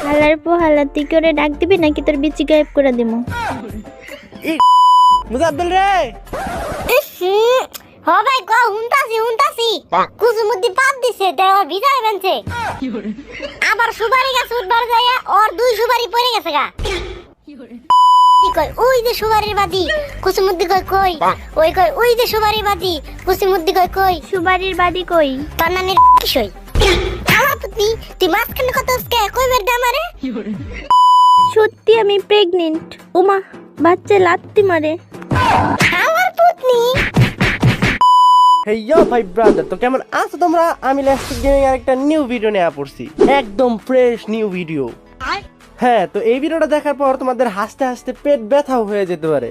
হালার পো হালা তুই কি ওরে ডাক দিবি নাকি তোর বিচি গায়েব করে দিমু? মুজাব্বিল রে হ ভাই গো হুনতাছি কুসুমুদ্দি পাত দিছে দেহ ভিজায় বেনছে আবার সুপারি গাছ উঠবার যায় ওর দুই সুপারি পড়ে গেছে গা কই ওই যে সুপারির বাদি কুসুমুদ্দি কই ওই কই ওই যে সুপারির বাদি কুসুমুদ্দি কই সুবাড়ির বাড়ি কই? পান্নানির কিসই আমার পুতনি তুই মাঝখানে কত কে কই বের দে আমারে সত্যি আমি প্রেগনেন্ট। ওমা বাচ্চা লাত্তি মারে। আমার পুতনি হেইয়া ভাই ব্রাদার, তো কেমন আছো তোমরা? আমি লেস্টিক গেমিং আর একটা নিউ ভিডিও নিয়ে পড়ছি, একদম ফ্রেশ নিউ ভিডিও। হ্যাঁ, তো এই ভিডিওটা দেখার পর তোমাদের হাসতে হাসতে পেট ব্যথাও হয়ে যেতে পারে।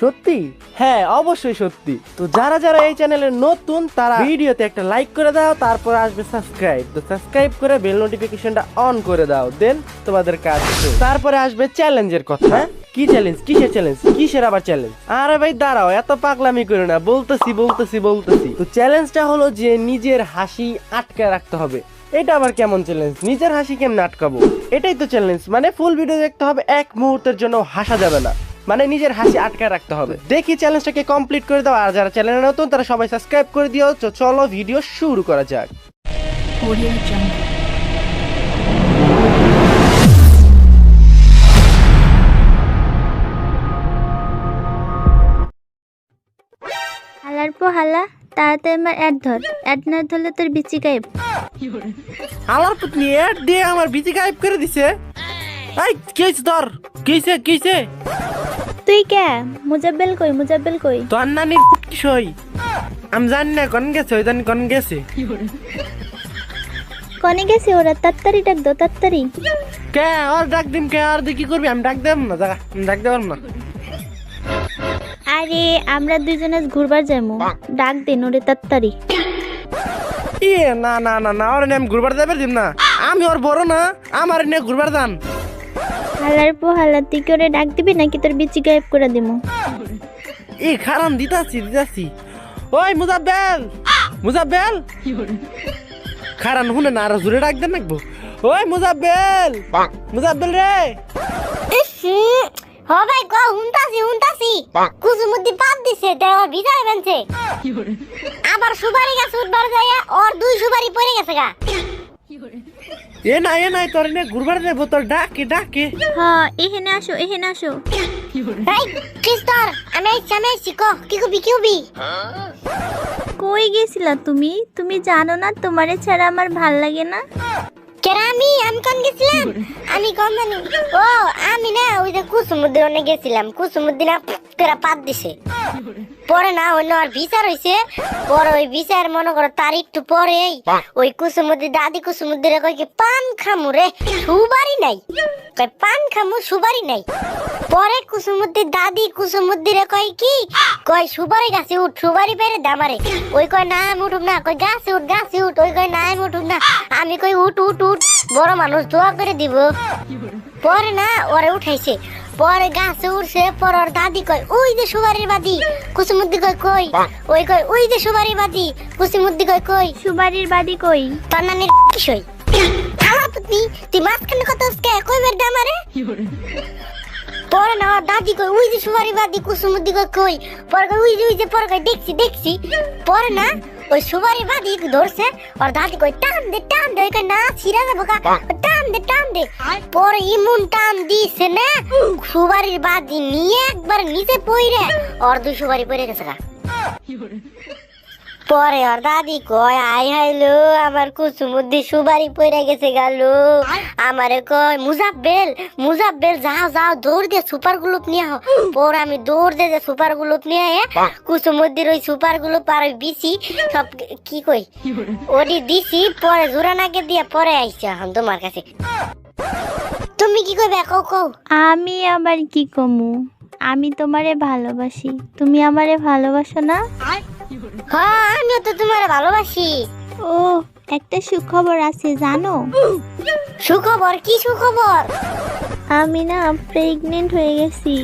সত্যি? হ্যাঁ অবশ্যই সত্যি। তো যারা যারা এই চ্যানেলের নতুন তারা ভিডিওতে একটা লাইক করে দাও, তারপর আসবে সাবস্ক্রাইব। তো সাবস্ক্রাইব করে বেল নোটিফিকেশনটা অন করে দাও, দেন তোমাদের কাজ শেষ। তারপরে আসবে চ্যালেঞ্জের কথা। হ্যাঁ কি চ্যালেঞ্জ? কিসের চ্যালেঞ্জ? কিসের আবার চ্যালেঞ্জ? আরে ভাই দাঁড়াও, এত পাগলামি করো না, বলতেছি। তো চ্যালেঞ্জটা হলো যে নিজের হাসি আটকে রাখতে হবে। এটা আবার কেমন চ্যালেঞ্জ? নিজের হাসি কেমনে আটকাবো? এটাই তো চ্যালেঞ্জ। মানে ফুল ভিডিও দেখতে হবে, এক মুহূর্তের জন্য হাসা যাবে না, মানে নিজের হাসি আটকায় রাখতে হবে। দেখি চ্যালেঞ্জটাকে কমপ্লিট করে দাও। আর যারা চ্যানেলে নতুন তারা সবাই সাবস্ক্রাইব করে দিও। চলো ভিডিও শুরু করা যাক। হালার পো হালা তাড়াতাড়ি আমার অ্যাড ধর। অ্যাড না ধরলে তোর বিচি গায়েব। আমার পুতনি এড দিয়ে আমার বিচি গায়েব করে দিছে। এই কেস ধর, কিসে তুই কে? মুজাব্বেল কই? তোর নানির কিসই আমি জানি না, কোন গেছে ওই জানি কোন গেছে। কনে গেছে ওরা? তাড়াতাড়ি ডাক দাও, তাড়াতাড়ি। কে আর ডাক দিম? কে আর কি করবি? আমি ডাক দেব না, জায়গা ডাক দেবার না। আরে আমরা দুইজনে ঘুরবার যাইমু, ডাক দিন ওরে তাড়াতাড়ি। না ওর আমি ঘুরবার যাবে দিম না। আমি ওর বড় না, আমার নিয়ে ঘুরবার যান। হালার পো হালা তুই কি ওরে ডাক দিবি নাকি তোর বিচি গায়েব করে দিমু? খারান দিতাছি। ওই মুজাব্বেল খারান শুনে না, আর জোরে ডাক দেন নাকবো। ওই মুজাব্বেল রে হ ভাই গো হুনতাছি কুসুমুদ্দি পাত দিছে দেহ ভিজায় বেনছে আবার সুপারি গাছ উঠবার যায় ওর দুই সুপারি পড়ে গেছে গা এ নাই তোর নিয়ে ঘুরবার যাবো, তোর ডাকে। হ্যাঁ এখানে আসো। এই কিস্তার আমি আইছি কি কবি কই গেছিলা তুমি? তুমি জানো না তোমারে ছাড়া আমার ভাল লাগে না? কেরা আমি কোন গেছিলাম? আমি কোন জানি? ও আমি না ওই যে কুসুমুদ্দি অনেক গেছিলাম। কুসুমুদ্দি না তোরা পাত দিছে, পরে না অন্য আর বিচার হইছে। পরে ওই বিচার মনে করো তার একটু পরে ওই কুসুমুদ্দি দাদি কুসুমুদ্দিরে কই কি পান খামু রে, সুবারি নাই। কই পান খামু, সুবারি নাই। পরে কুসুমুদ্দি দাদি কুসুমুদ্দিরে কই কি কই সুবারি গাছে উঠ, সুবারি পেরে দামারে। ওই কই না আমি উঠুম না, কই গাছে উঠ। ওই কই না আমি উঠুম না, আমি কই উঠ, বড় মানুষ দোয়া করে দিব। পরে না ওরে উঠাইছে, পরে গাছে উঠছে। পর ওর দাদি কই ওই যে সুবারির বাদি কুসুমুদ্দি কই ওই কই ওই যে সুবারির বাদি কুসুমুদ্দি কই সুবাড়ির বাড়ি কই? পান্নানির কিসই আমার পুতনি তুই মাঝখানে কত কে কই বের দে আমারে পরে না ওর দাদি কই ওই যে সুবারির বাদি কুসুমুদ্দি কই পরে কই ওই যে পরে কই দেখছি পরে না ওই সুবারির বাদি ধরছে। ওর দাদি কই টান দে কই না ছিড়া যাবো গা, টান দে। পরে ইমন টান দিছে না, সুবারির বাদি নিয়ে একবার নিচে পইরে ওর দুই সুবারি পড়ে গেছে গা। পরে ওর দাদি কয় আই হাইলো আমার কুসুমুদ্দি সুবারি পড়ে গেছে গেল। আমারে কয় মুজাব্বেল যাও দৌড় দিয়ে সুপার গ্লুপ নিয়ে আহ। পরে আমি দৌড় দিয়ে সুপার গ্লুপ নিয়ে কুসুমুদ্দির ওই সুপার গ্লুপ আর ওই বিসি সব কি কই ওডি দিছি। পরে জোরানাকে দিয়ে পরে আইছে এখন তোমার কাছে। তুমি কি কইবে কও? আমি আবার কি কমু? আমি তোমারে ভালোবাসি, তুমি আমারে ভালোবাসো না? হ্যাঁ আমিও তো তোমারে ভালোবাসি। ও একটা সুখবর আছে জানো? সুখবর? কি সুখবর? আমি না প্রেগনেন্ট হয়ে গেছি।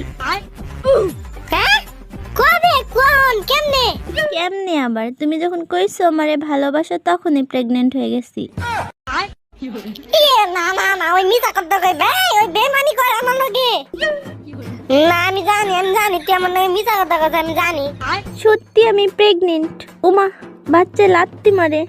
হ্যাঁ কবে, কোন, কেমনে আবার? তুমি যখন কইছো আমারে ভালোবাসো তখনই প্রেগনেন্ট হয়ে গেছি। না না না ওই মিছা কথা কই ভাই ওই বেমানি করে আমার লগে না আমি জানি তুই আমার লগে মিছা কথা কথা আমি জানি সত্যি আমি প্রেগনেন্ট। ওমা বাচ্চা লাত্তি মারে।